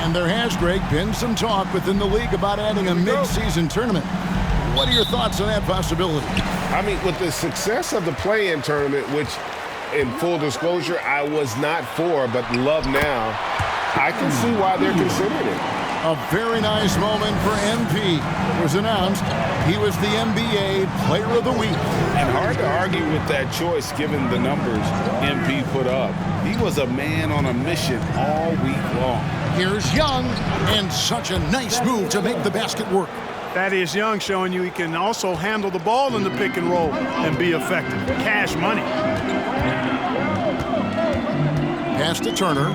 And there has, Greg, been some talk within the league about adding a mid-season tournament. What are your thoughts on that possibility? I mean, with the success of the play-in tournament, which, in full disclosure, I was not for, but love now, I can see why they're considering it. A very nice moment for MP. It was announced he was the NBA Player of the Week. And hard to argue with that choice given the numbers MP put up. He was a man on a mission all week long. Here's Young, and such a nice move to make the basket work. Thaddeus Young showing you he can also handle the ball in the pick and roll and be effective. Cash money. Pass to Turner.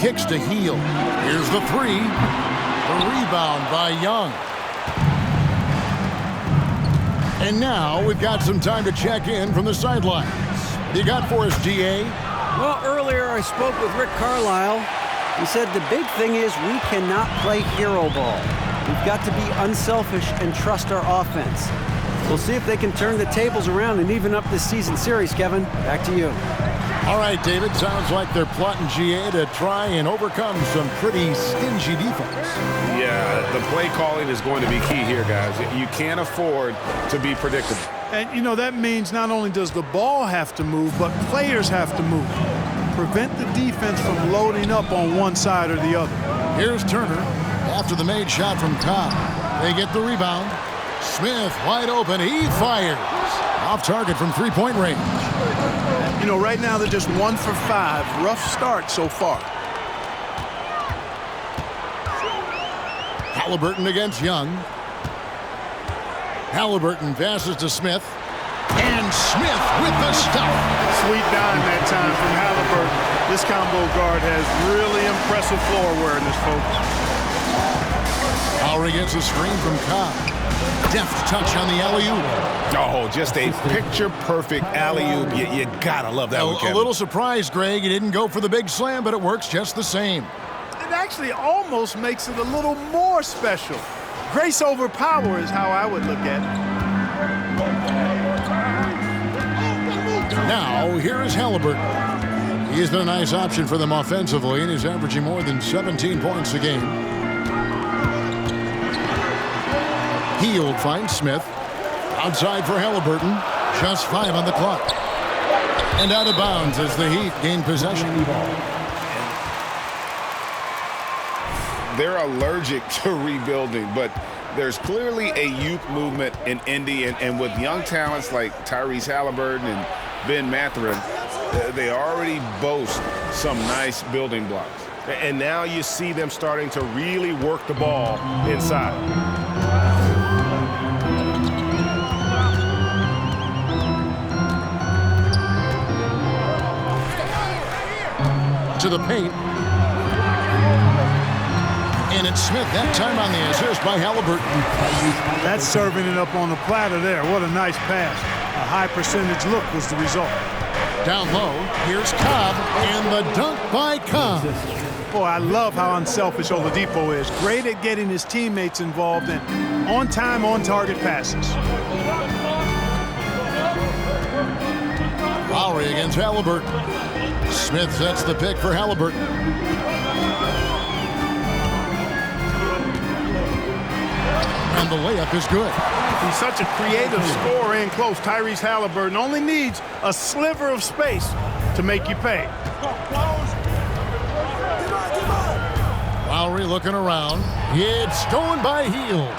Kicks to Heel. Here's the three. The rebound by Young. And now we've got some time to check in from the sidelines. What do you got for us, DA? Well, earlier I spoke with Rick Carlisle. He said the big thing is we cannot play hero ball. We've got to be unselfish and trust our offense. We'll see if they can turn the tables around and even up this season series, Kevin. Back to you. All right, David. Sounds like they're plotting GA to try and overcome some pretty stingy defense. Yeah, the play calling is going to be key here, guys. You can't afford to be predictable. And, you know, that means not only does the ball have to move, but players have to move. Prevent the defense from loading up on one side or the other. Here's Turner after the made shot from Cobb. They get the rebound. Smith wide open. He fires. Off target from three-point range. You know, right now they're just 1 for 5. Rough start so far. Halliburton against Young. Halliburton passes to Smith. And Smith with the stuff. Sweet dime that time from Halliburton. This combo guard has really impressive floor awareness, folks. Lowry gets a screen from Cobb. Deft touch on the alley-oop. Oh, just a picture-perfect alley-oop. You gotta love that one, Kevin. A little surprised, Greg. He didn't go for the big slam, but it works just the same. It actually almost makes it a little more special. Grace over power is how I would look at it. Now, here is Halliburton. He's been a nice option for them offensively, and he's averaging more than 17 points a game. Hield finds Smith. Outside for Halliburton. Just 5 on the clock. And out of bounds as the Heat gain possession. They're allergic to rebuilding, but there's clearly a youth movement in Indy, and with young talents like Tyrese Halliburton and Ben Mathurin, they already boast some nice building blocks. And now you see them starting to really work the ball inside. To the paint. And it's Smith that time on the assist by Halliburton. That's serving it up on the platter there. What a nice pass. A high percentage look was the result. Down low, here's Cobb, and the dunk by Cobb. Boy, I love how unselfish Oladipo is. Great at getting his teammates involved in on-time, on-target passes. Lowry against Halliburton. Smith sets the pick for Halliburton. And the layup is good. He's such a creative scorer in close. Tyrese Halliburton only needs a sliver of space to make you pay. Lowry looking around. It's stolen by Hield.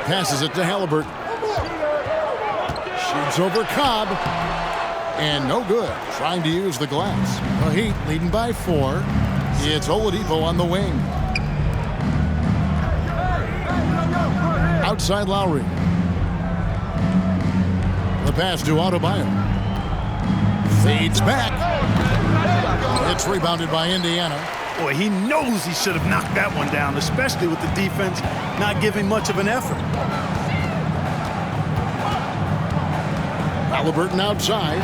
Passes it to Halliburton. Shoots over Cobb. And no good. Trying to use the glass. The Heat leading by 4. It's Oladipo on the wing. Outside Lowry. The pass to Adebayo. Fades back. It's rebounded by Indiana. Boy, he knows he should have knocked that one down, especially with the defense not giving much of an effort. Halliburton outside.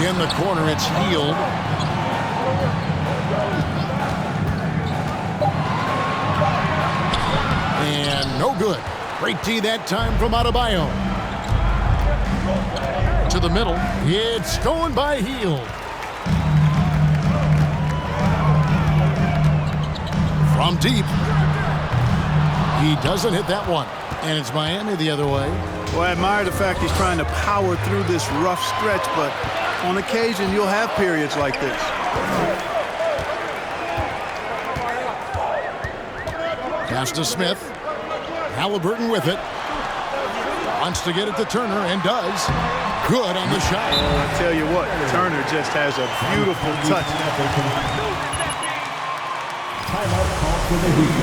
In the corner, it's Hield. And no good. Great D that time from Adebayo. To to the middle. It's going by Hield. From deep. He doesn't hit that one. And it's Miami the other way. Well, I admire the fact he's trying to power through this rough stretch, but on occasion you'll have periods like this. Pass to Smith. Halliburton with it. Wants to get it to Turner and does. Good on the shot. Well, I tell you what, Turner just has a beautiful touch. Timeout call for the Heat.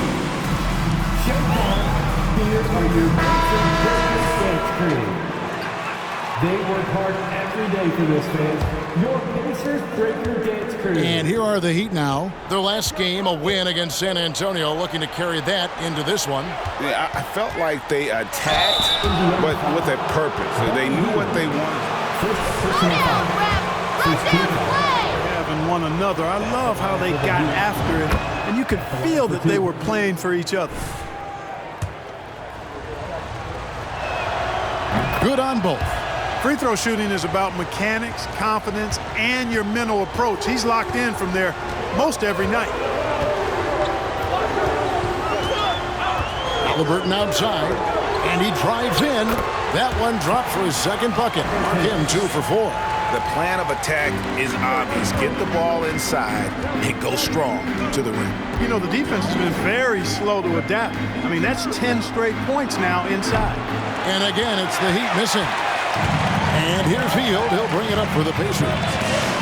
Here are your Pacers dance crew. They work hard every day for this, fans. Your Pacers Breaker Dance Crew. And here are the Heat now. Their last game, a win against San Antonio, looking to carry that into this one. Yeah, I felt like they attacked, but with a purpose. They knew what they wanted. Having one another, I love how they got after it, and you could feel that they were playing for each other. Good on both. Free throw shooting is about mechanics, confidence, and your mental approach. He's locked in from there most every night. Halliburton outside, and he drives in. That one dropped for his second bucket. Mark him 2 for 4. The plan of attack is obvious. Get the ball inside and go strong to the rim. You know, the defense has been very slow to adapt. I mean, that's 10 straight points now inside. And again, it's the Heat missing. And here's Hield. He'll bring it up for the Pacers.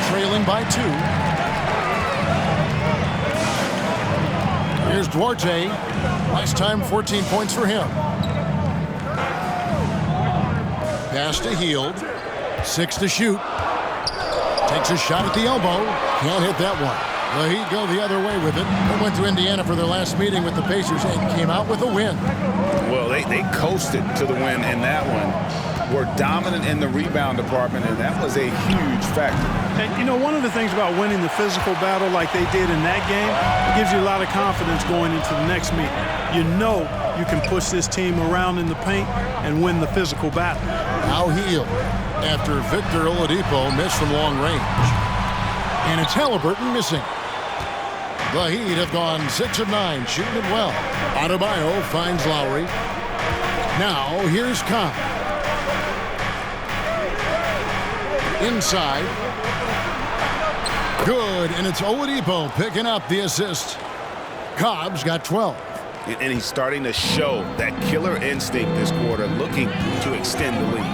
Trailing by 2. Here's Duarte. Last time, 14 points for him. Pass to Hield. 6 to shoot. Takes a shot at the elbow. Can't hit that one. The Heat go the other way with it. They went to Indiana for their last meeting with the Pacers and came out with a win. Well, they coasted to the win in that one. Were dominant in the rebound department, and that was a huge factor. And, you know, one of the things about winning the physical battle like they did in that game, it gives you a lot of confidence going into the next meeting. You know you can push this team around in the paint and win the physical battle. Now Hield after Victor Oladipo missed from long range. And it's Halliburton missing. The Heat have gone 6 of 9, shooting it well. Adebayo finds Lowry. Now here's Cobb. Inside. Good, and it's Oladipo picking up the assist. Cobb's got 12. And he's starting to show that killer instinct this quarter, looking to extend the lead.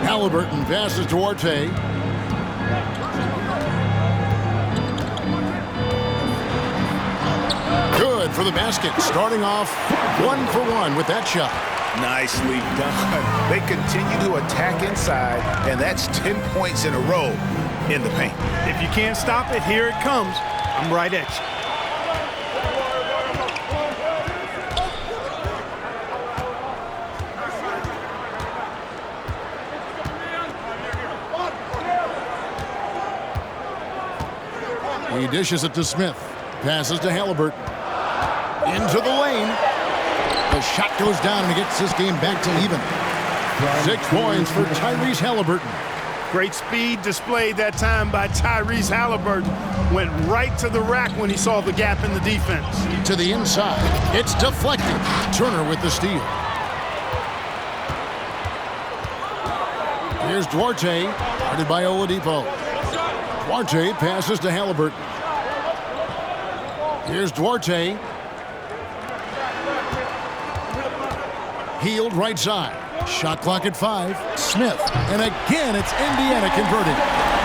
Halliburton passes to Duarte. Good for the basket, starting off 1 for 1 with that shot. Nicely done. They continue to attack inside, and that's 10 points in a row in the paint. If you can't stop it, here it comes. I'm right at you. He dishes it to Smith. Passes to Halliburton. Into the lane. The shot goes down and he gets this game back to even. 6 points for Tyrese Halliburton. Great speed displayed that time by Tyrese Halliburton. Went right to the rack when he saw the gap in the defense. To the inside. It's deflected. Turner with the steal. Here's Duarte. Guarded by Oladipo. Duarte passes to Halliburton. Here's Duarte. Hield right side. Shot clock at 5. Smith. And again, it's Indiana converting.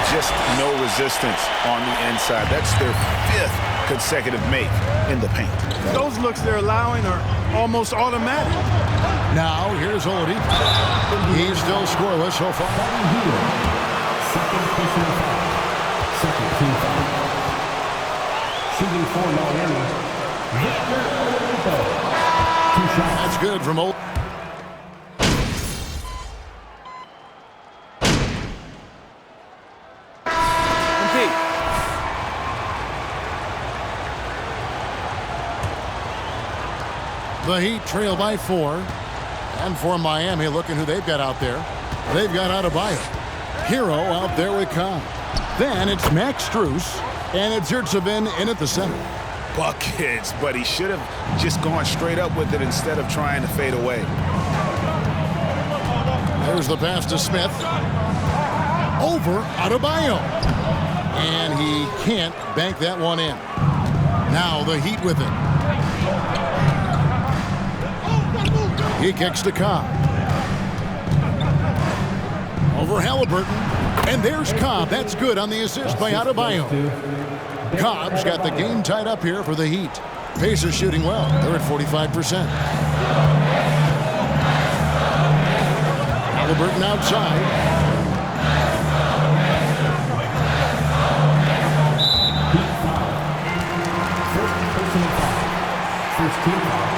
Just no resistance on the inside. That's their 5th consecutive make in the paint. Those looks they're allowing are almost automatic. Now, here's Oladipo. He's still scoreless so far. Second personal foul. Second team foul. Shooting for Miami. Victor Oladipo. 2 shots. That's good from Oladipo. The Heat trail by 4. And for Miami, looking who they've got out there. They've got Adebayo. Hero out there with Cobb. Then it's Max Strus, and it's Zertsevin in at the center. Buckets, but he should have just gone straight up with it instead of trying to fade away. There's the pass to Smith. Over Adebayo. And he can't bank that one in. Now the Heat with it. He kicks to Cobb. Over Halliburton. And there's Cobb. That's good on the assist by Adebayo. Cobb's got the game tied up here for the Heat. Pacers shooting well. They're at 45%. Halliburton outside. First team foul.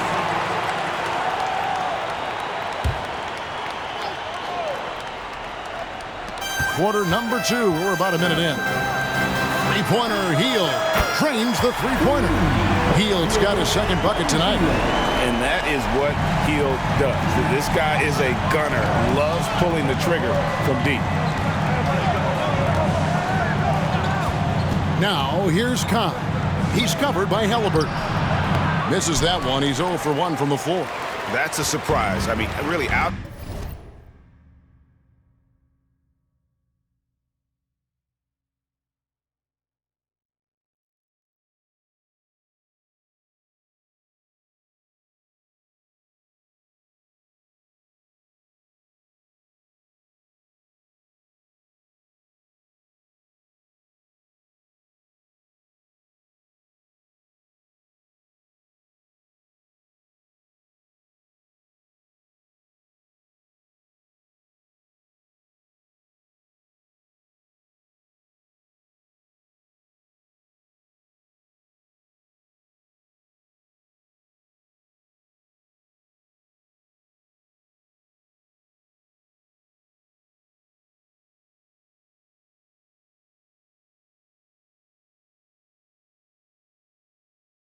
Quarter number 2. We're about a minute in. Three-pointer, Hield trains the three-pointer. Hield's got his second bucket tonight. And that is what Hield does. This guy is a gunner. Loves pulling the trigger from deep. Now here's Cobb. He's covered by Halliburton. Misses that one. He's 0 for 1 from the floor. That's a surprise. I mean, really out.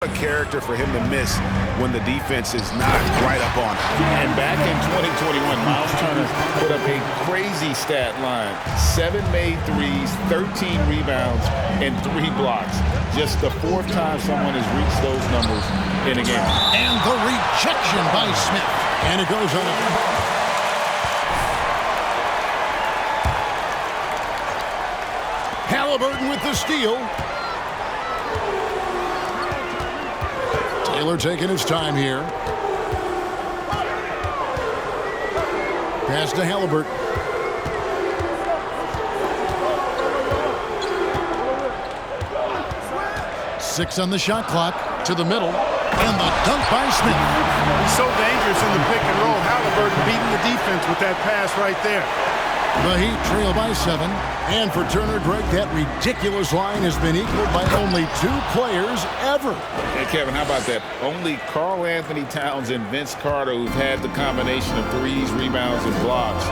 A character for him to miss when the defense is not right up on him. And back in 2021, Miles Turner put up a crazy stat line. 7 made threes, 13 rebounds, and 3 blocks. Just the 4th time someone has reached those numbers in a game. And the rejection by Smith. And it goes on. Halliburton with the steal. Taylor taking his time here. Pass to Halliburton. Six on the shot clock. To the middle. And the dunk by Smith. He's so dangerous in the pick and roll. Halliburton beating the defense with that pass right there. The Heat trail by 7. And for Turner, Greg, that ridiculous line has been equaled by only 2 players ever. Hey, Kevin, how about that? Only Karl Anthony Towns and Vince Carter, who've had the combination of threes, rebounds, and blocks.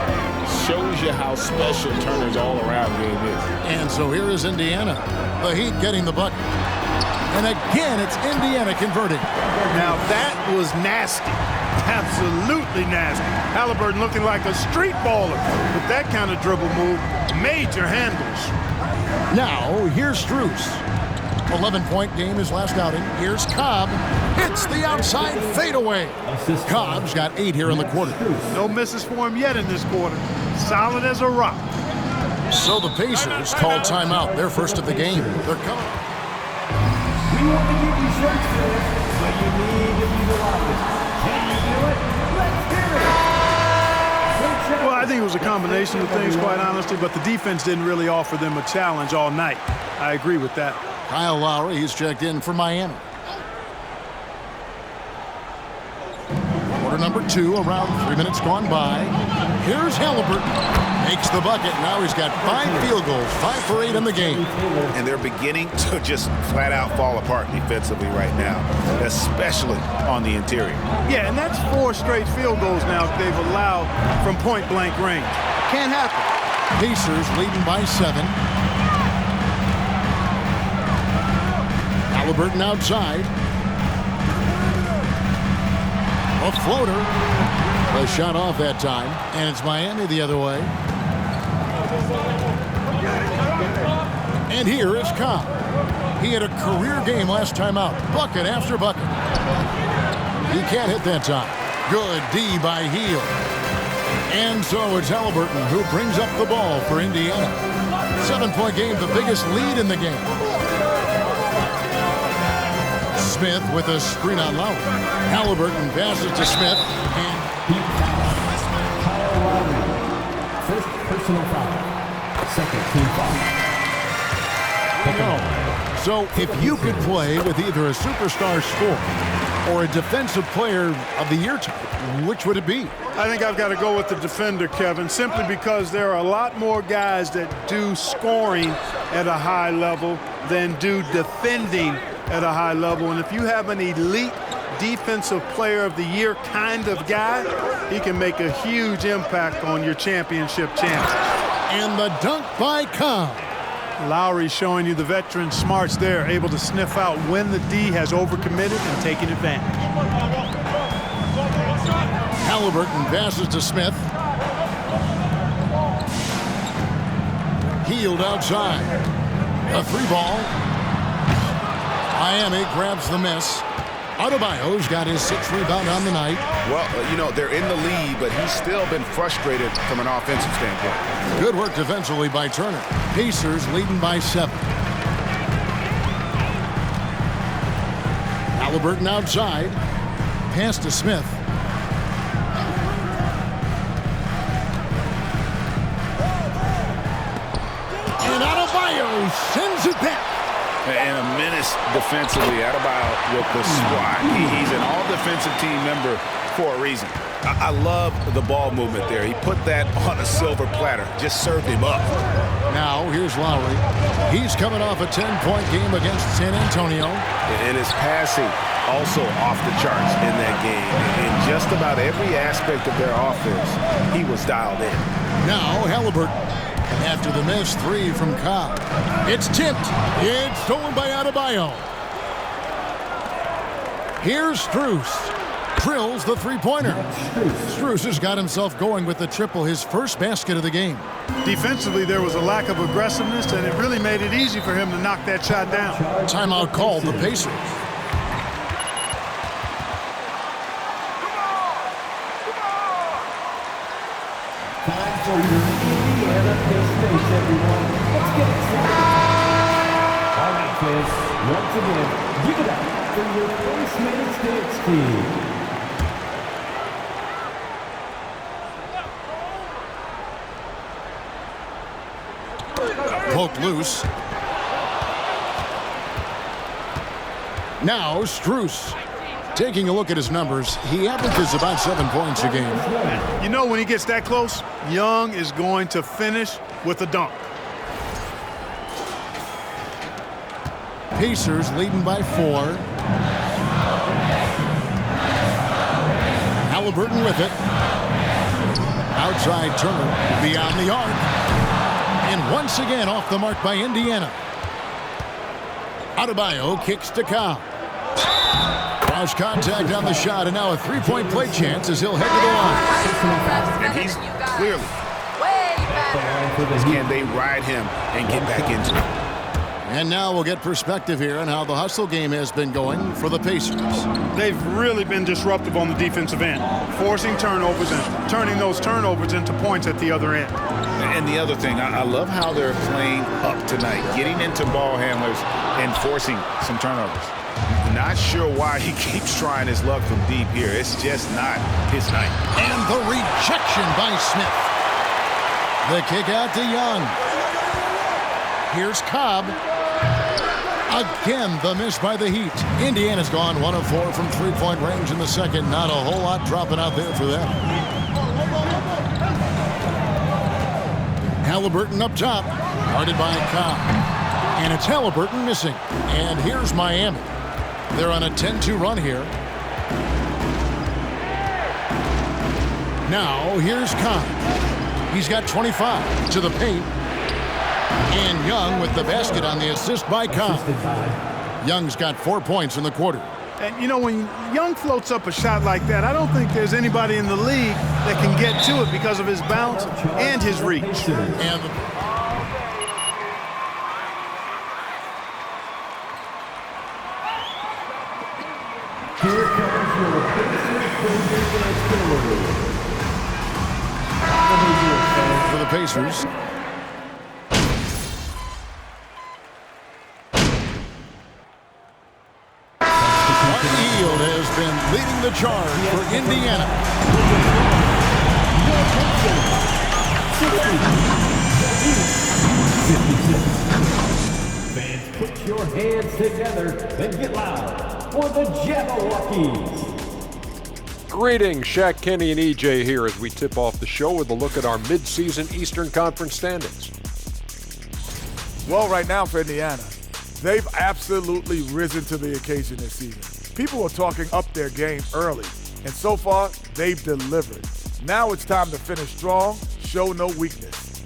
Shows you how special Turner's all-around game is. And so here is Indiana. The Heat getting the bucket. And again, it's Indiana converting. Now that was nasty. Absolutely nasty. Halliburton looking like a street baller with that kind of dribble move. Major handles. Now, here's Strus. 11-point game his last outing. Here's Cobb. Hits the outside fadeaway. Cobb's got 8 here in the quarter. No misses for him yet in this quarter. Solid as a rock. So the Pacers call timeout. They're first of the game. They're coming. We want to give you shirts, but you need to be the loudest. Can you do it? Let's hear it. Well, I think it was a combination of things, quite honestly, but the defense didn't really offer them a challenge all night. I agree with that. Kyle Lowry, he's checked in for Miami. Quarter number 2, around 3 minutes gone by. Here's Halliburton. Makes the bucket. Now he's got 5 field goals, 5 for 8 in the game. And they're beginning to just flat out fall apart defensively right now, especially on the interior. Yeah, and that's 4 straight field goals now that they've allowed from point-blank range. Can't happen. Pacers leading by 7. Halliburton outside. A floater. The shot off that time, and it's Miami the other way. And here is Cobb. He had a career game last time out. Bucket after bucket. He can't hit that time. Good D by Heel. And so it's Halliburton who brings up the ball for Indiana. 7-point game, the biggest lead in the game. Smith with a screen on Lowry. Halliburton passes to Smith. And First personal foul. Second team foul. So if you could play with either a superstar scorer or a defensive player of the year type, which would it be? I think I've got to go with the defender, Kevin, simply because there are a lot more guys that do scoring at a high level than do defending at a high level. And if you have an elite defensive player of the year kind of guy, he can make a huge impact on your championship chances. And the dunk by Cobb. Lowry showing you the veteran smarts there, able to sniff out when the D has overcommitted and taking advantage. Halliburton passes to Smith. Healed outside. A 3-ball. Miami grabs the miss. Adebayo's got his 6th rebound on the night. Well, you know, they're in the lead, but he's still been frustrated from an offensive standpoint. Good work defensively by Turner. Pacers leading by 7. Halliburton outside. Pass to Smith. And Adebayo sends it back. And a menace defensively. Adebayo with the squad. He's an all-defensive team member for a reason. I love the ball movement there. He put that on a silver platter. Just served him up. Now, here's Lowry. He's coming off a 10-point game against San Antonio. And his passing also off the charts in that game. In just about every aspect of their offense, he was dialed in. Now, Halliburton. After the miss, 3 from Cobb. It's tipped. It's stolen by Adebayo. Here's Strus. Drills the 3-pointer. Strus has got himself going with the triple, his first basket of the game. Defensively, there was a lack of aggressiveness, and it really made it easy for him to knock that shot down. Timeout called the Pacers. Time for your Indiana Pistons, everyone. Let's get excited. All right, kids. Once again, give it up for your first minute stakes team. Poked loose. Now Strus. Taking a look at his numbers, he averages about 7 points a game. You know, when he gets that close, Young is going to finish with a dunk. Pacers leading by 4. Halliburton with it. Outside Turner, beyond the arc. And once again off the mark by Indiana. Adebayo kicks to Cobb. Cross contact on the shot, and now a 3-point play chance as he'll head to the line. And he's clearly. Can they ride him and get back into it? And now we'll get perspective here on how the hustle game has been going for the Pacers. They've really been disruptive on the defensive end, forcing turnovers and turning those turnovers into points at the other end. And the other thing, I love how they're playing up tonight, getting into ball handlers and forcing some turnovers. Not sure why he keeps trying his luck from deep here. It's just not his night. And the rejection by Smith. The kick out to Young. Here's Cobb. Again, the miss by the Heat. Indiana's gone 1 of 4 from 3-point range in the second. Not a whole lot dropping out there for them. Halliburton up top. Guarded by Cobb. And it's Halliburton missing. And here's Miami. They're on a 10-2 run here. Now, here's Cobb. He's got 25 to the paint. And Young with the basket on the assist by Cobb. Young's got 4 points in the quarter. And, you know, when Young floats up a shot like that, I don't think there's anybody in the league that can get to it because of his bounce and his reach. And Here comes your for the Pacers. Hield has been leading the charge for Indiana. Fans, put your hands together and get loud for the Jabberwockies. Greetings, Shaq, Kenny, and EJ here as we tip off the show with a look at our midseason Eastern Conference standings. Well, right now for Indiana, they've absolutely risen to the occasion this season. People are talking up their game early, and so far, they've delivered. Now it's time to finish strong, show no weakness.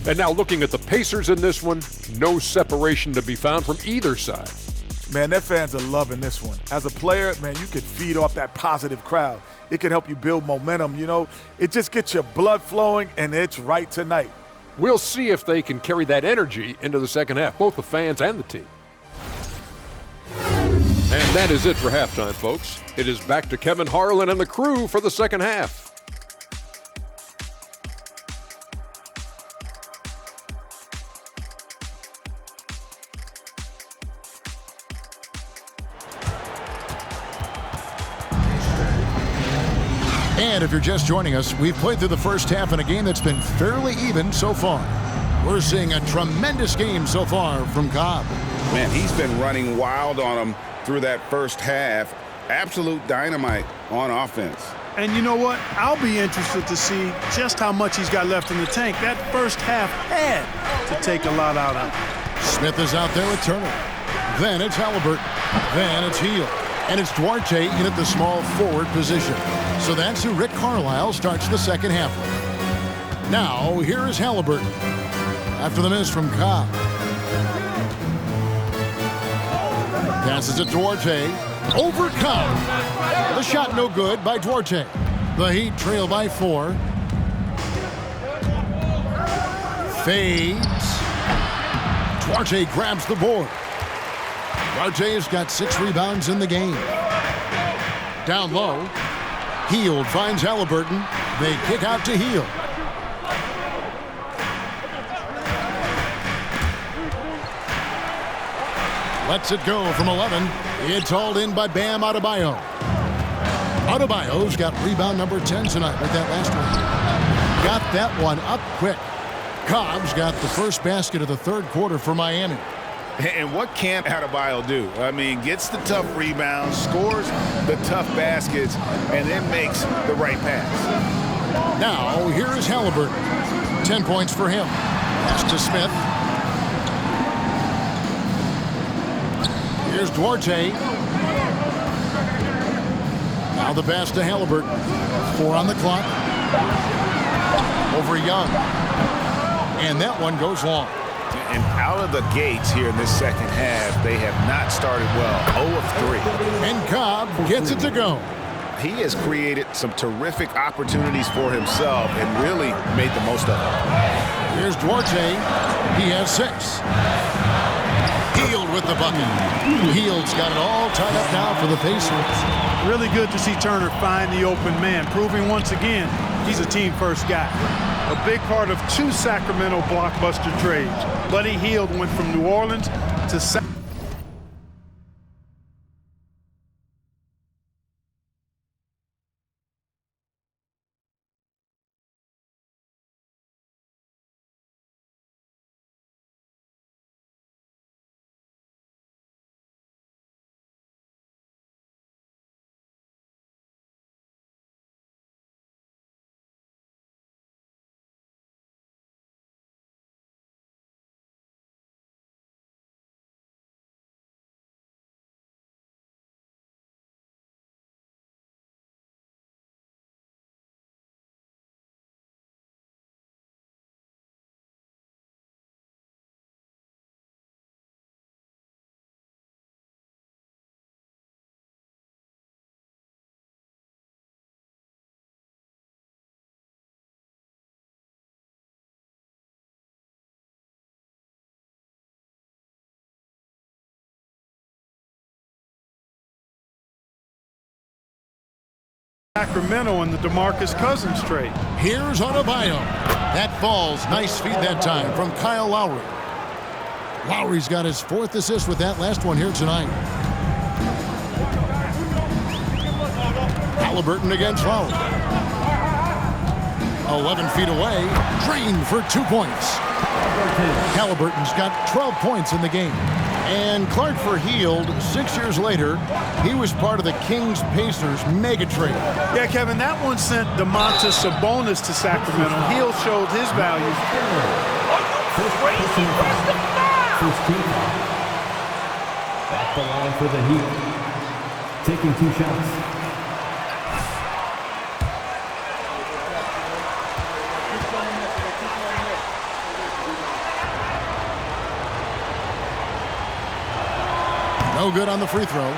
And now looking at the Pacers in this one, no separation to be found from either side. Man, their fans are loving this one. As a player, man, you could feed off that positive crowd. It can help you build momentum, you know. It just gets your blood flowing, and it's right tonight. We'll see if they can carry that energy into the second half, both the fans and the team. And that is it for halftime, folks. It is back to Kevin Harlan and the crew for the second half. And if you're just joining us, we've played through the first half in a game that's been fairly even so far. We're seeing a tremendous game so far from Cobb. Man, he's been running wild on them through that first half. Absolute dynamite on offense. And you know what? I'll be interested to see just how much he's got left in the tank. That first half had to take a lot out of him. Smith is out there with Turner. Then it's Halliburton. Then it's Hield. And it's Duarte in at the small forward position. So that's who Rick Carlisle starts the second half with. Now, here is Halliburton after the miss from Cobb. Passes it to Duarte. Over Cobb. The shot no good by Duarte. The Heat trail by 4. Fades. Duarte grabs the board. Duarte has got 6 rebounds in the game. Down low. Hield finds Halliburton. They kick out to Hield. Lets it go from 11. It's hauled in by Bam Adebayo. Adebayo's got rebound number 10 tonight with that last one. Got that one up quick. Cobb's got the first basket of the third quarter for Miami. And what can't Adebayo do? I mean, gets the tough rebounds, scores the tough baskets, and then makes the right pass. Now, here is Halliburton. 10 points for him. Pass to Smith. Here's Duarte. Now the pass to Halliburton. 4 on the clock. Over Young. And that one goes long. And out of the gates here in this second half, they have not started well. 0 of 3. And Cobb gets it to go. He has created some terrific opportunities for himself and really made the most of it. Here's Duarte. He has 6. Hield with the bucket. Hield's got it all tied up now for the Pacers. Really good to see Turner find the open man, proving once again he's a team-first guy. A big part of 2 Sacramento blockbuster trades. Buddy Hield went from New Orleans to Sacramento in the DeMarcus Cousins trade. Here's Adebayo. That falls. Nice feed that time from Kyle Lowry. Lowry's got his 4th assist with that last one here tonight. Halliburton against Lowry. 11 feet away. Drained for 2 points. Halliburton's got 12 points in the game. And Clark for Hield, 6 years later, he was part of the Kings-Pacers mega trade. Yeah, Kevin, that one sent Domantas Sabonis to Sacramento. Hield showed his value. First team foul. At the line for the Heat. Taking 2 shots. No good on the free throw.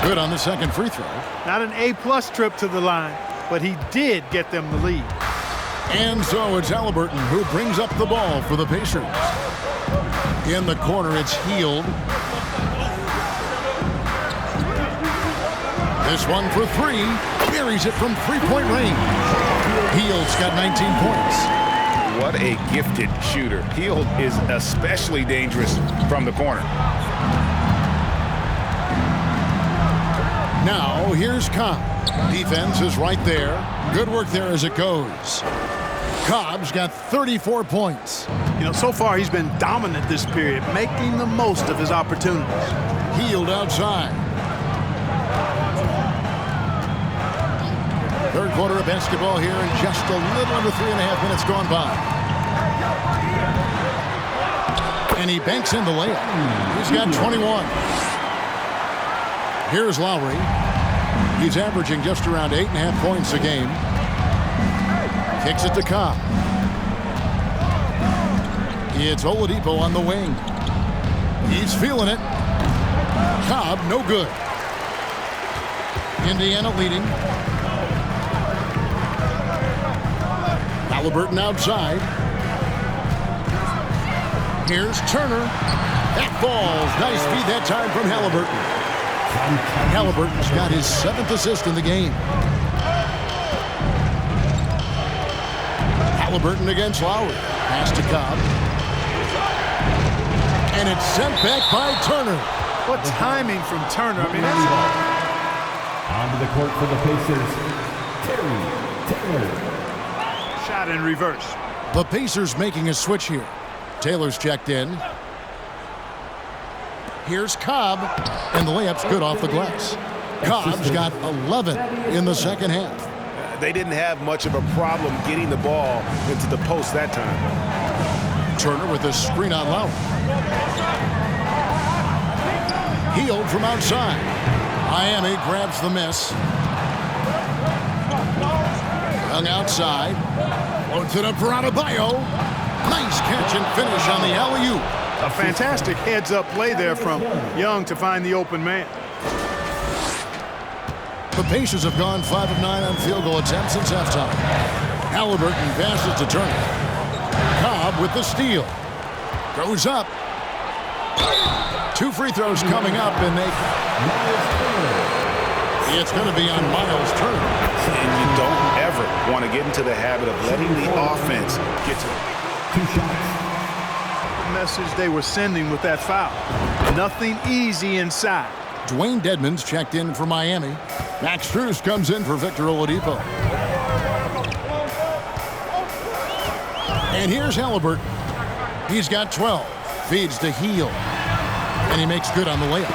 Good on the second free throw. Not an A-plus trip to the line, but he did get them the lead. And so it's Halliburton who brings up the ball for the Pacers. In the corner, it's Hield. This one for 3. Buries it from 3-point range. Hield's got 19 points. What a gifted shooter. Hield is especially dangerous from the corner. Now, here's Cobb. Defense is right there. Good work there as it goes. Cobb's got 34 points. You know, so far he's been dominant this period, making the most of his opportunities. Hield outside. Third quarter of basketball here, and just a little under 3.5 minutes gone by. And he banks in the layup. He's got 21. Here's Lowry. He's averaging just around 8.5 points a game. Kicks it to Cobb. It's Oladipo on the wing. He's feeling it. Cobb, no good. Indiana leading. Halliburton outside. Here's Turner. That falls. Nice feed that time from Halliburton. Halliburton's got his 7th assist in the game. Halliburton against Lowry. Pass to Cobb. And it's sent back by Turner. What timing from Turner. I mean, that's... Onto the court for the Pacers. Taylor. Shot in reverse. The Pacers making a switch here. Taylor's checked in. Here's Cobb, and the layup's good off the glass. Cobb's got 11 in the second half. They didn't have much of a problem getting the ball into the post that time. Turner with a screen on Lowry. Hield from outside. Miami grabs the miss. Young outside. Floats it up for Adebayo. Nice catch and finish on the alley-oop. A fantastic heads-up play there from Young to find the open man. The Pacers have gone 5 of 9 on field goal attempts since halftime. Halliburton passes to Turner. Cobb with the steal. Goes up. 2 free throws coming up, and it's going to be on Miles Turner. And you don't ever want to get into the habit of letting the offense get to it. 2 shots. The message they were sending with that foul. Nothing easy inside. Dwayne Dedmon's checked in for Miami. Max Strus comes in for Victor Oladipo. And here's Halliburton. He's got 12. Feeds to Hield. And he makes good on the layup.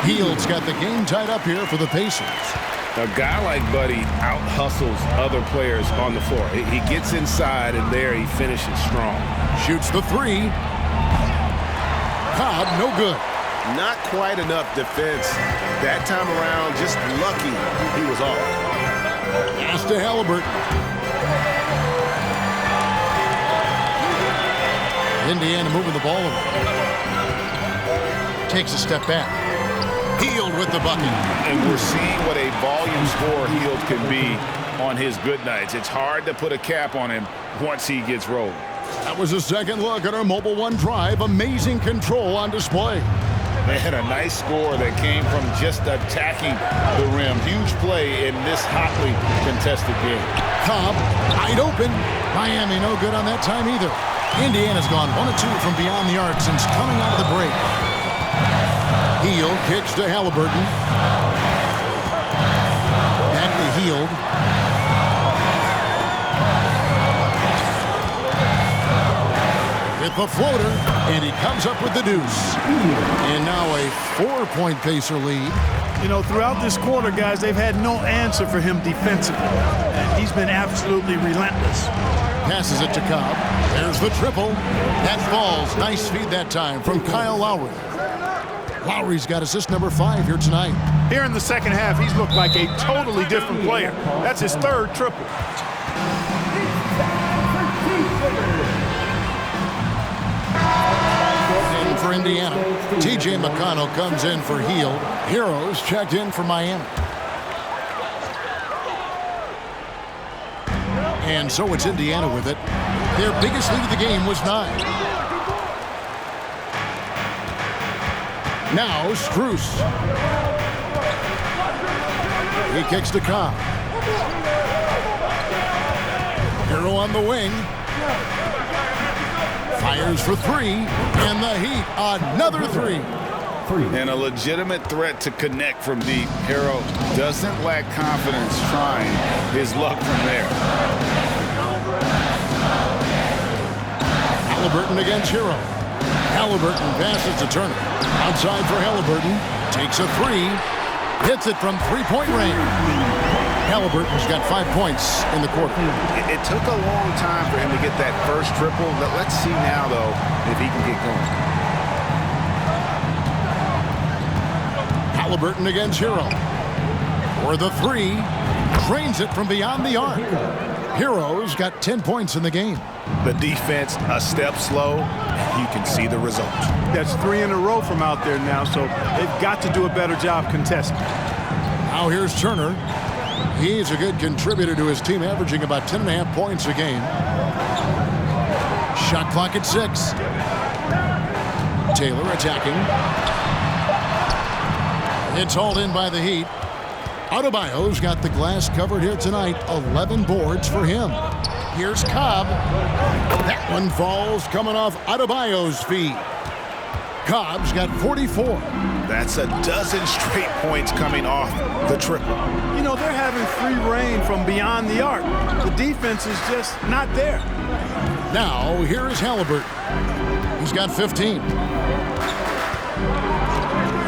Hield's got the game tied up here for the Pacers. A guy like Buddy out-hustles other players on the floor. He gets inside, and there he finishes strong. Shoots the 3. Cobb, no good. Not quite enough defense that time around. Just lucky he was off. Pass to Halliburton. Indiana moving the ball around. Takes a step back. Hield with the bucket. And we're seeing what a volume scorer Hield can be on his good nights. It's hard to put a cap on him once he gets rolling. That was a second look at our Mobile One drive. Amazing control on display. They had a nice score that came from just attacking the rim. Huge play in this hotly contested game. Cobb, wide open. Miami no good on that time either. Indiana's gone 1 of 2 from beyond the arc since coming out of the break. Heel kicks to Halliburton. Back to Hield. With the floater, and he comes up with the deuce. And now a 4-point Pacer lead. You know, throughout this quarter, guys, they've had no answer for him defensively. And he's been absolutely relentless. Passes it to Cobb. There's the triple. That falls. Nice feed that time from Kyle Lowry. Lowry's got assist number 5 here tonight. Here in the second half, he's looked like a totally different player. That's his 3rd triple. In for Indiana. TJ McConnell comes in for Hield. Heroes checked in for Miami. And so it's Indiana with it. Their biggest lead of the game was 9. Now Strus. He kicks to Cobb. Hero on the wing. Fires for 3. And the Heat, another 3. And a legitimate threat to connect from deep. Hero doesn't lack confidence trying his luck from there. Halliburton against Hero. Halliburton passes to Turner. Outside for Halliburton. Takes a 3. Hits it from 3-point range. Halliburton's got 5 points in the quarter. It took a long time for him to get that first triple. Let's see now, though, if he can get going. Halliburton against Hero. For the 3. Drains it from beyond the arc. Hero's got 10 points in the game. The defense a step slow. You can see the result. That's 3 in a row from out there now, so they've got to do a better job contesting. Now here's Turner. He's a good contributor to his team, averaging about 10.5 points a game. Shot clock at 6. Taylor attacking. It's hauled in by the Heat. Adebayo's got the glass covered here tonight. 11 boards for him. Here's Cobb. That one falls coming off Adebayo's feet. Cobb's got 44. That's a dozen straight points coming off the triple. You know, they're having free reign from beyond the arc. The defense is just not there. Now, here is Halliburton. He's got 15.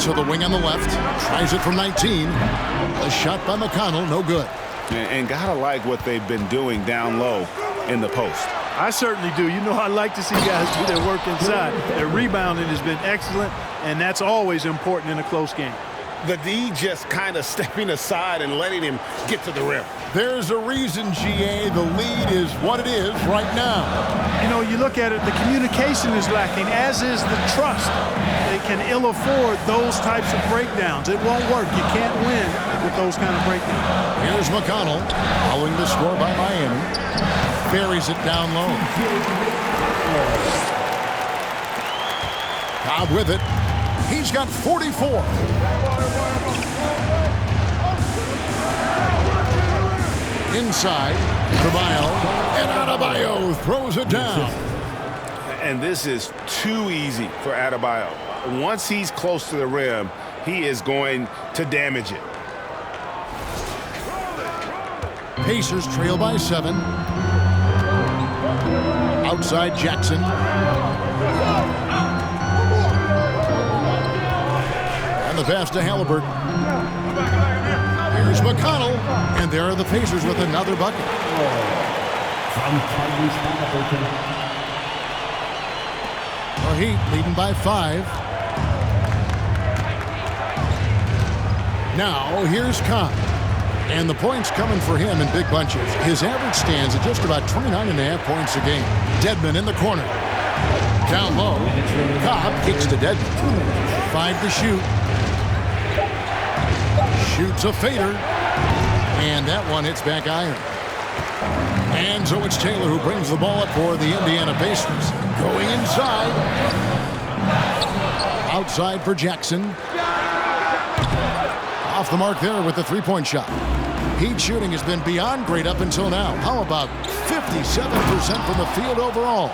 To the wing on the left. Tries it from 19. A shot by McConnell, no good. And gotta like what they've been doing down low in the post. I certainly do. You know, I like to see guys do their work inside. Their rebounding has been excellent, and that's always important in a close game. The D just kind of stepping aside and letting him get to the rim. There's a reason, GA, the lead is what it is right now. You know, you look at it, the communication is lacking, as is the trust. They can ill afford those types of breakdowns. It won't work. You can't win with those kind of breakdowns. Here's McConnell, following the score by Miami. Buries it down low. Cobb with it. He's got 44. Inside, Adebayo, and Adebayo throws it down. And this is too easy for Adebayo. Once he's close to the rim, he is going to damage it. Pacers trail by 7. Outside Jackson. And the pass to Halliburton. Here's McConnell, and there are the Pacers with another bucket. The Heat leading by 5. Now here's Cobb. And the points coming for him in big bunches. His average stands at just about 29.5 points a game. Dedmon in the corner. Down low. Cobb kicks to Dedmon. 5 to shoot. Shoots a fader. And that one hits back iron. And so it's Taylor who brings the ball up for the Indiana Pacers. Going inside. Outside for Jackson. Off the mark there with the three-point shot. Heat shooting has been beyond great up until now. How about 57% from the field overall?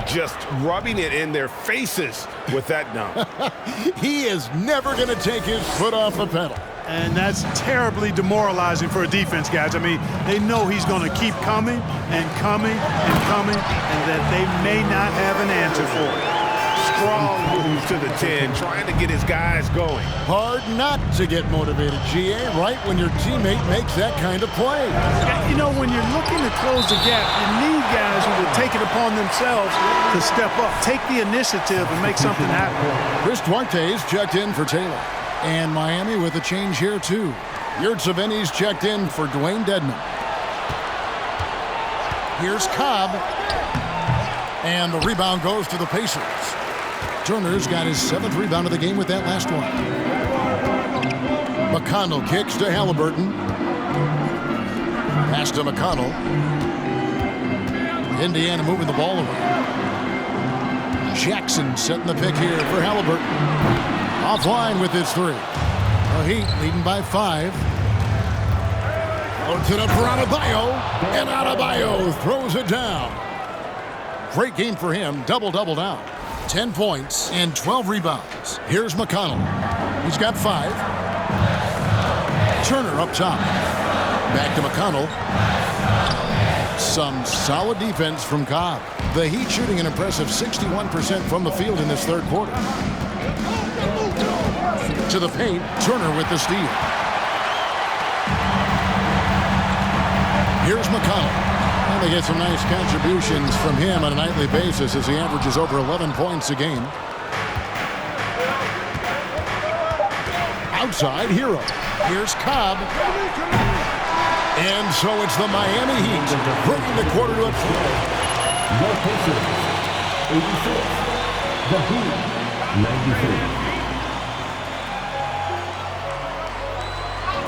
Just rubbing it in their faces with that dunk. He is never going to take his foot off the pedal. And that's terribly demoralizing for a defense, guys. I mean, they know he's going to keep coming and coming and coming, and that they may not have an answer for it. Strong moves to the 10, trying to get his guys going. Hard not to get motivated, GA, right when your teammate makes that kind of play. You know, when you're looking to close the gap, you need guys who will take it upon themselves to step up, take the initiative, and make something happen. Chris Duarte's checked in for Taylor. And Miami with a change here, too. Yurtseven's checked in for Dwayne Dedman. Here's Cobb. And the rebound goes to the Pacers. Turner's got his 7th rebound of the game with that last one. McConnell kicks to Halliburton. Pass to McConnell. Indiana moving the ball away. Jackson setting the pick here for Halliburton. Offline with his 3. The Heat leading by 5. Out to the for Adebayo. And Adebayo throws it down. Great game for him. Double-double now. 10 points and 12 rebounds. Here's McConnell. He's got 5. Turner up top. Back to McConnell. Some solid defense from Cobb. The Heat shooting an impressive 61% from the field in this third quarter. To the paint, Turner with the steal. Here's McConnell. And they get some nice contributions from him on a nightly basis as he averages over 11 points a game. Outside, Hero. Here's Cobb. And so it's the Miami Heat bringing the quarter to a close. The Pacers, 86. The Heat, 93.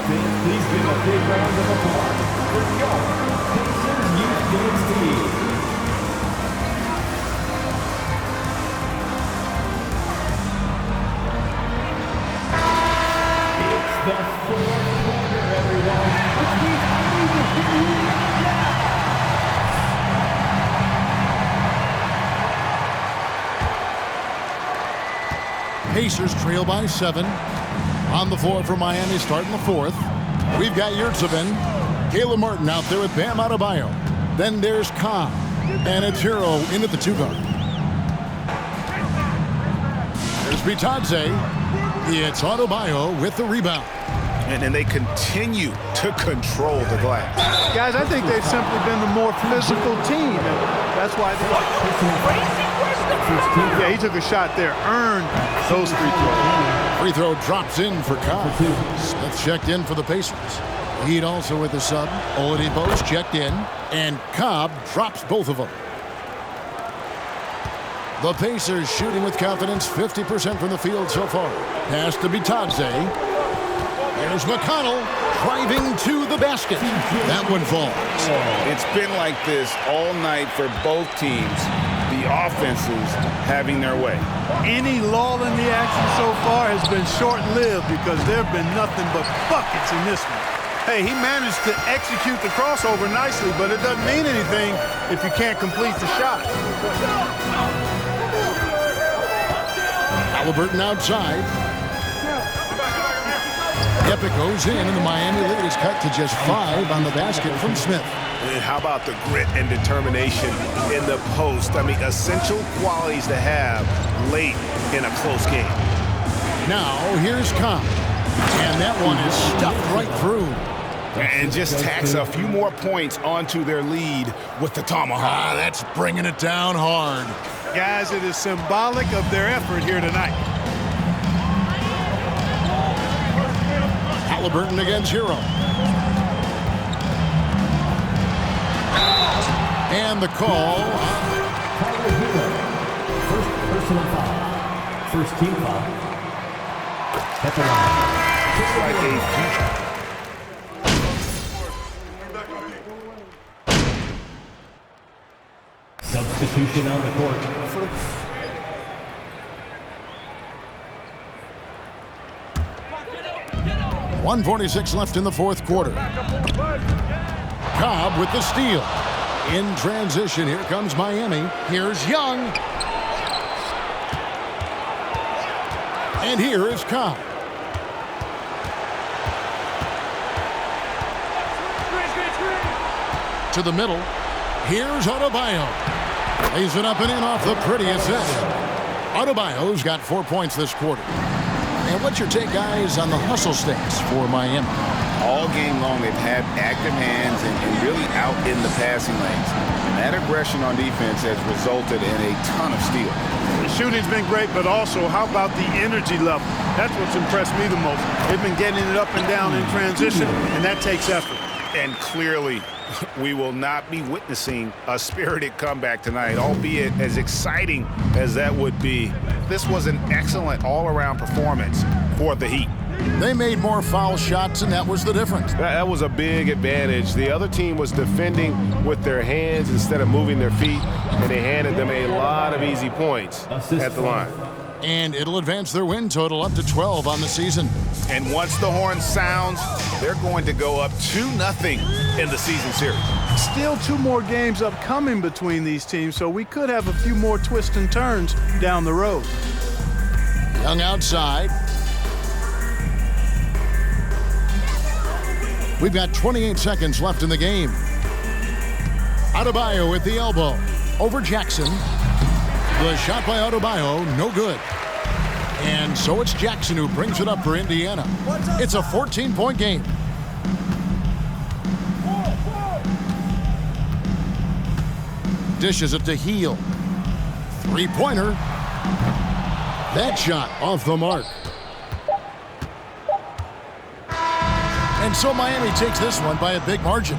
Please give a big round of applause for your Pacers Youth Dance Team. It's the fourth quarter, everyone. Which means I need to hear you now. Pacers trail by 7. On the floor for Miami starting the 4th. We've got Yurtseven. Caleb Martin out there with Bam Adebayo. Then there's Cobb. And it's Hero in at the 2-guard. There's Bitadze. It's Adebayo with the rebound. And then they continue to control the glass. Guys, I think they've simply been the more physical team. And that's why he took a shot there, earned those free throws. Free throw drops in for Cobb. Smith checked in for the Pacers. Heat also with the sub. Oladipo's checked in. And Cobb drops both of them. The Pacers shooting with confidence, 50% from the field so far. Pass to Bitadze. Here's McConnell driving to the basket. That one falls. It's been like this all night for both teams. The offenses having their way. Any lull in the action so far has been short-lived because there have been nothing but buckets in this one. Hey, he managed to execute the crossover nicely, but it doesn't mean anything if you can't complete the shot. Halliburton outside. Epic goes in, and the Miami lead is cut to just 5 on the basket from Smith. And how about the grit and determination in the post? I mean, essential qualities to have late in a close game. Now, here's Cobb. And that one is stuffed right through. And just tacks a few more points onto their lead with the tomahawk. That's bringing it down hard. Guys, it is symbolic of their effort here tonight. Halliburton against Hero. And the call. First personal foul. First team foul. At the line. It's like a future. Substitution on the court. 1:46 left in the fourth quarter. Cobb with the steal. In transition, here comes Miami. Here's Young. And here is Cobb. To the middle. Here's Adebayo. Lays it up and in off the pretty assist. Adebayo's got 4 points this quarter. And what's your take, guys, on the hustle stats for Miami? All game long, they've had active hands and really out in the passing lanes. And that aggression on defense has resulted in a ton of steals. The shooting's been great, but also how about the energy level? That's what's impressed me the most. They've been getting it up and down in transition, and that takes effort. And clearly, we will not be witnessing a spirited comeback tonight, albeit as exciting as that would be. This was an excellent all-around performance for the Heat. They made more foul shots, and that was the difference. That was a big advantage. The other team was defending with their hands instead of moving their feet, and they handed them a lot of easy points at the line. And it'll advance their win total up to 12 on the season. And once the horn sounds, they're going to go up 2-0 in the season series. Still 2 more games upcoming between these teams, so we could have a few more twists and turns down the road. Young outside. We've got 28 seconds left in the game. Adebayo with the elbow. Over Jackson. The shot by Adebayo, no good. And so it's Jackson who brings it up for Indiana. It's a 14-point game. Dishes it to Heel. Three-pointer. That shot off the mark. And so Miami takes this one by a big margin.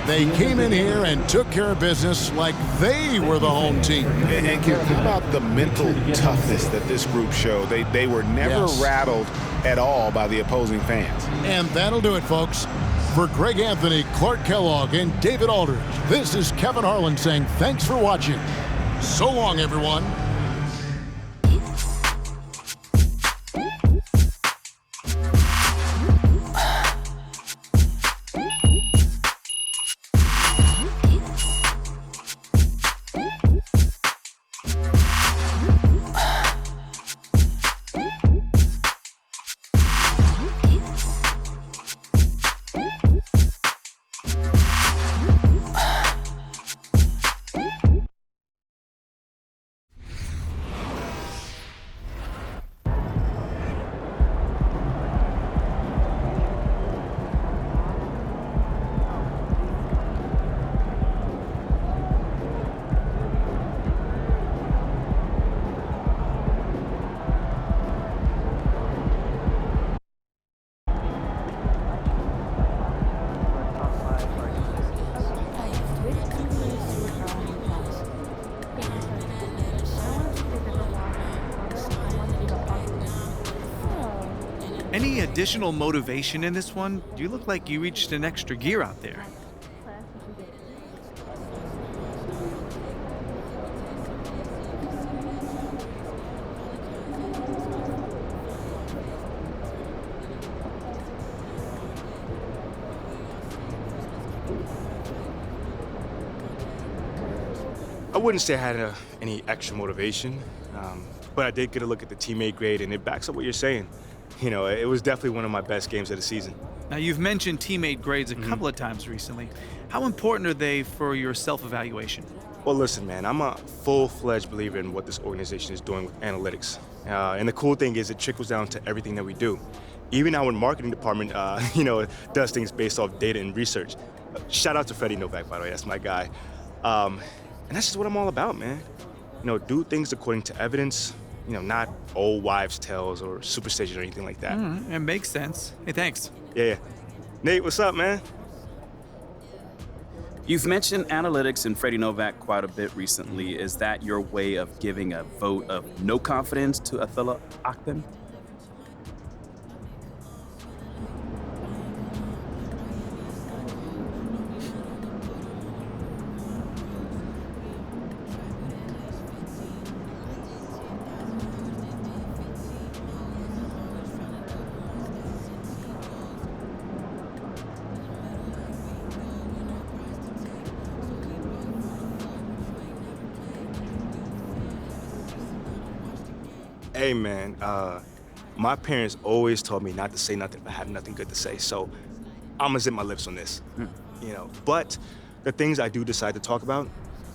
They came in here and took care of business like they were the home team. And Garrett, how about the mental toughness that this group showed? They were never rattled at all by the opposing fans. And that'll do it, folks. For Greg Anthony, Clark Kellogg, and David Aldridge, this is Kevin Harlan saying thanks for watching. So long, everyone. Any additional motivation in this one? You look like you reached an extra gear out there. I wouldn't say I had any extra motivation, but I did get a look at the teammate grade, and it backs up what you're saying. You know, it was definitely one of my best games of the season. Now, you've mentioned teammate grades a couple of times recently. How important are they for your self-evaluation? Well, listen, man, I'm a full-fledged believer in what this organization is doing with analytics. And the cool thing is it trickles down to everything that we do. Even our marketing department, does things based off data and research. Shout out to Freddie Novak, by the way, that's my guy. And that's just what I'm all about, man. You know, do things according to evidence, not old wives' tales or superstition or anything like that. It makes sense. Hey, thanks. Yeah. Nate, what's up, man? You've mentioned analytics and Freddie Novak quite a bit recently. Is that your way of giving a vote of no confidence to Othella? Hey, man, my parents always told me not to say nothing if I have nothing good to say, so I'm gonna zip my lips on this, But the things I do decide to talk about,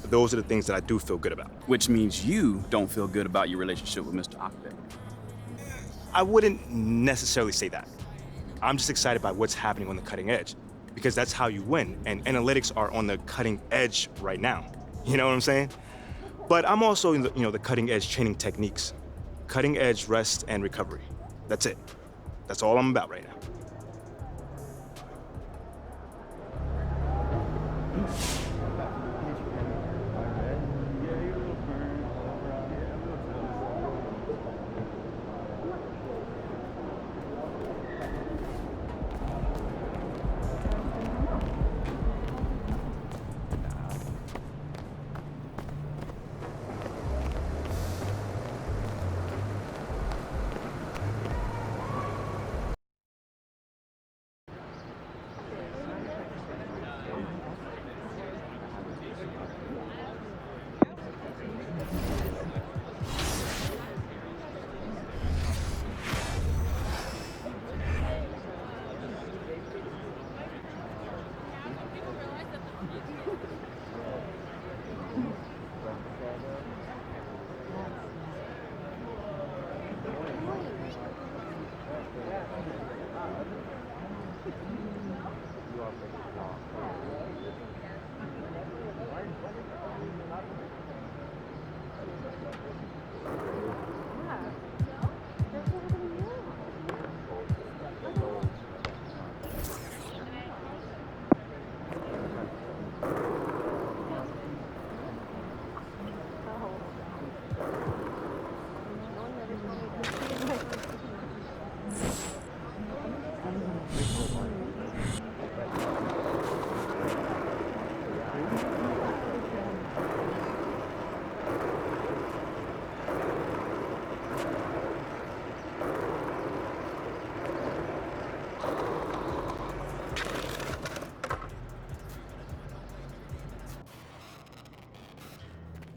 those are the things that I do feel good about. Which means you don't feel good about your relationship with Mr. Akpin. I wouldn't necessarily say that. I'm just excited by what's happening on the cutting edge, because that's how you win, and analytics are on the cutting edge right now. You know what I'm saying? But I'm also in the cutting edge training techniques, cutting edge rest and recovery. That's it. That's all I'm about right now.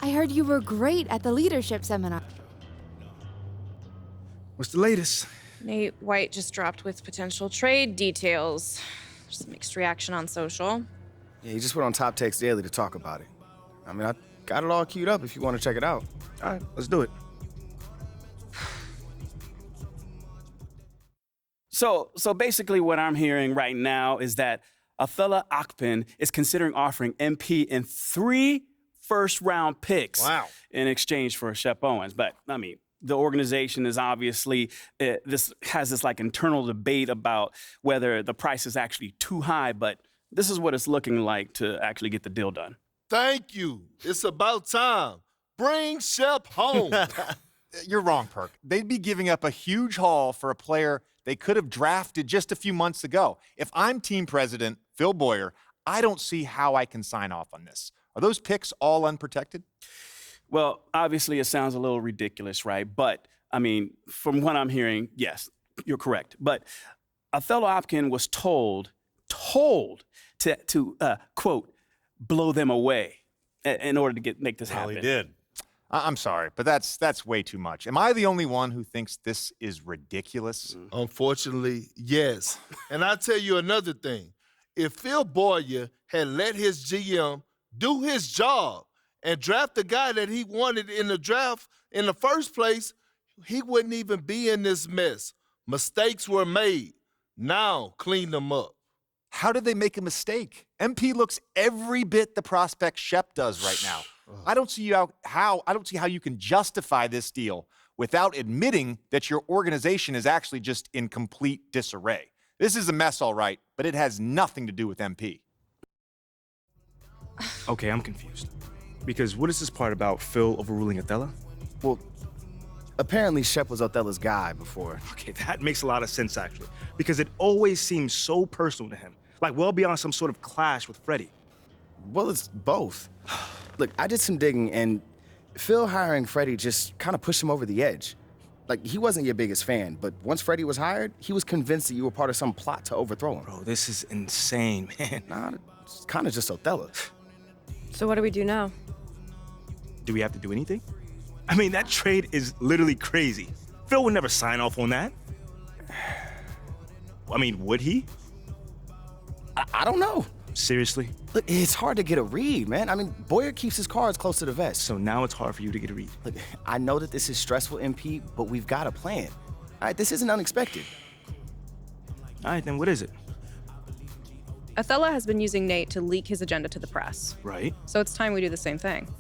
I heard you were great at the leadership seminar. What's the latest? Nate White just dropped with potential trade details. There's a mixed reaction on social. Yeah, he just went on Top Takes Daily to talk about it. I mean, I got it all queued up if you want to check it out. All right, let's do it. So basically what I'm hearing right now is that Othella Akpin is considering offering MP in 3 first-round picks in exchange for Shep Owens. But, I mean, the organization is obviously, this internal debate about whether the price is actually too high, but this is what it's looking like to actually get the deal done. Thank you. It's about time. Bring Shep home. You're wrong, Perk. They'd be giving up a huge haul for a player they could have drafted just a few months ago. If I'm team president, Phil Boyer, I don't see how I can sign off on this. Are those picks all unprotected? Well, obviously it sounds a little ridiculous, right? But, I mean, from what I'm hearing, yes, you're correct. But Othella Akpin was told to quote, blow them away in order to make this happen. Well, he did. I'm sorry, but that's way too much. Am I the only one who thinks this is ridiculous? Unfortunately, yes. And I'll tell you another thing. If Phil Boyer had let his GM do his job and draft the guy that he wanted in the draft in the first place, he wouldn't even be in this mess. Mistakes were made. Now clean them up. How did they make a mistake? MP looks every bit the prospect Shep does right now. I don't see how you can justify this deal without admitting that your organization is actually just in complete disarray. This is a mess, all right, but it has nothing to do with MP. Okay, I'm confused. Because what is this part about Phil overruling Othella? Well, apparently Shep was Othella's guy before. Okay, that makes a lot of sense, actually. Because it always seems so personal to him. Like well beyond some sort of clash with Freddie. Well, it's both. Look, I did some digging, and Phil hiring Freddie just kind of pushed him over the edge. Like, he wasn't your biggest fan, but once Freddie was hired, he was convinced that you were part of some plot to overthrow him. Bro, this is insane, man. Nah, it's kind of just Othella. So what do we do now? Do we have to do anything? I mean, that trade is literally crazy. Phil would never sign off on that. I mean, would he? I don't know. Seriously? Look, it's hard to get a read, man. I mean, Boyer keeps his cards close to the vest. So now it's hard for you to get a read. Look, I know that this is stressful, MP, but we've got a plan. All right, this isn't unexpected. All right, then what is it? Othella has been using Nate to leak his agenda to the press. Right. So it's time we do the same thing.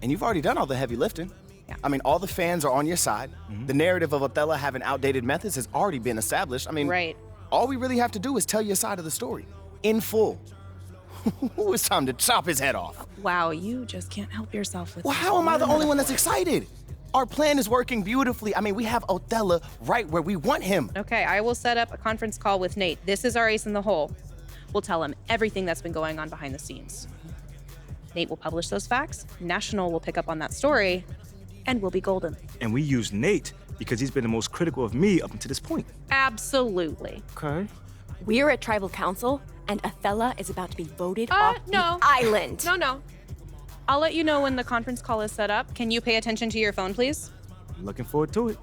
And you've already done all the heavy lifting. Yeah. I mean, all the fans are on your side. The narrative of Othella having outdated methods has already been established. I mean, right. All we really have to do is tell your side of the story in full. It's time to chop his head off. Wow, you just can't help yourself with Well, how am I the only one that's excited? Our plan is working beautifully. I mean, we have Othella right where we want him. Okay, I will set up a conference call with Nate. This is our ace in the hole. We'll tell him everything that's been going on behind the scenes. Nate will publish those facts, National will pick up on that story, and we'll be golden. And we use Nate because he's been the most critical of me up until this point. Absolutely. Okay. We're at Tribal Council, and Othella is about to be voted off no. the island. No. I'll let you know when the conference call is set up. Can you pay attention to your phone, please? Looking forward to it.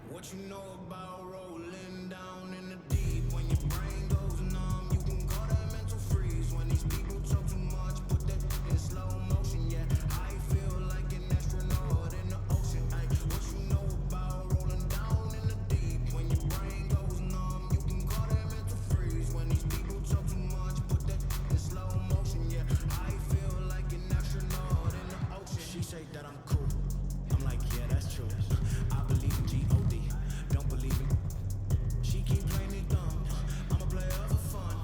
What you know about rolling down in the deep? When your brain goes numb, you can call that mental freeze. When these people talk too much, put that in slow motion. Yeah, I feel like an astronaut in the ocean. Ay, what you know about rolling down in the deep? When your brain goes numb, you can call that mental freeze. When these people talk too much, put that in slow motion. Yeah, I feel like an astronaut in the ocean. She say that I'm cool. I'm like, yeah, that's true. I believe in G.O.D. Don't believe it. She keep playing me dumb. I'm a player for fun.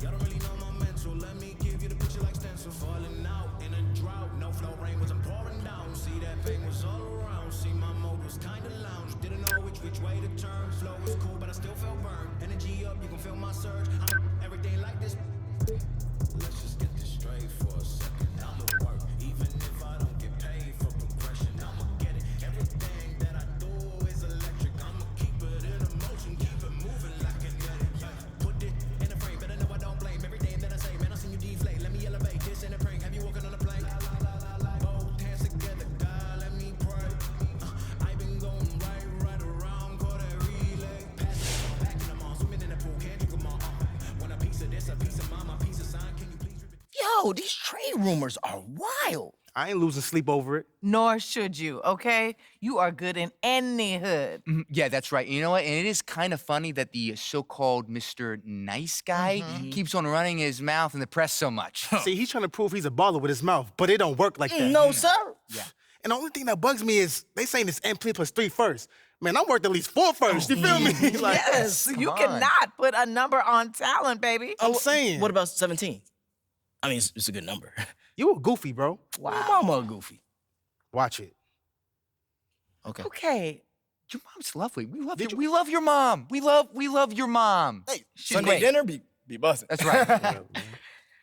Y'all don't really know my mental. Let me give you the picture like stencil. Falling out in a drought. No flow rain wasn't pouring down. See that pain was all around. See my mode was kinda lounge. Didn't know which way to turn. Flow was cool, but I still felt burned. Energy up, you can feel my surge. I'm everything like this. Let's just get this straight for a second. I'ma work, even if I don't get paid for progression. I'ma get it. Everything that I do is electric. I'ma keep it in motion, keep it moving like an edit. Put it in a frame, better know I don't blame everything that I say. Man, I seen you deflate. Let me elevate this in a prank. Have you walking on a plane? Both hands together, God, let me pray. I've been going right around, call that relay. Pass it, back in the mall, swimming in the pool, can't you come on? Want a piece of this, a piece of mine, a piece of sign, can you please repeat? Yo, these trade rumors are wild. I ain't losing sleep over it. Nor should you, okay? You are good in any hood. Yeah, that's right. You know what? And it is kind of funny that the so-called Mr. Nice Guy keeps on running his mouth in the press so much. See, he's trying to prove he's a baller with his mouth, but it don't work like that. No, sir. Yeah. And the only thing that bugs me is they saying it's MP plus 3 first. Man, I'm worth at least 4 first. You feel me? Like, yes, you cannot put a number on talent, baby. I'm saying. What about 17? I mean, it's a good number. You a goofy, bro. Wow. Your mama a goofy. Watch it. Okay. Okay. Your mom's lovely. We love your mom. We love your mom. Hey, she's Sunday great. dinner be buzzing. That's right.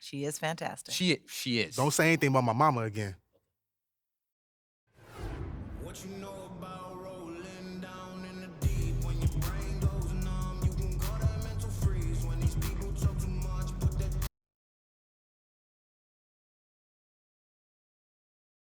She is fantastic. She is. Don't say anything about my mama again. What you know about rolling down in the deep? When your brain goes numb,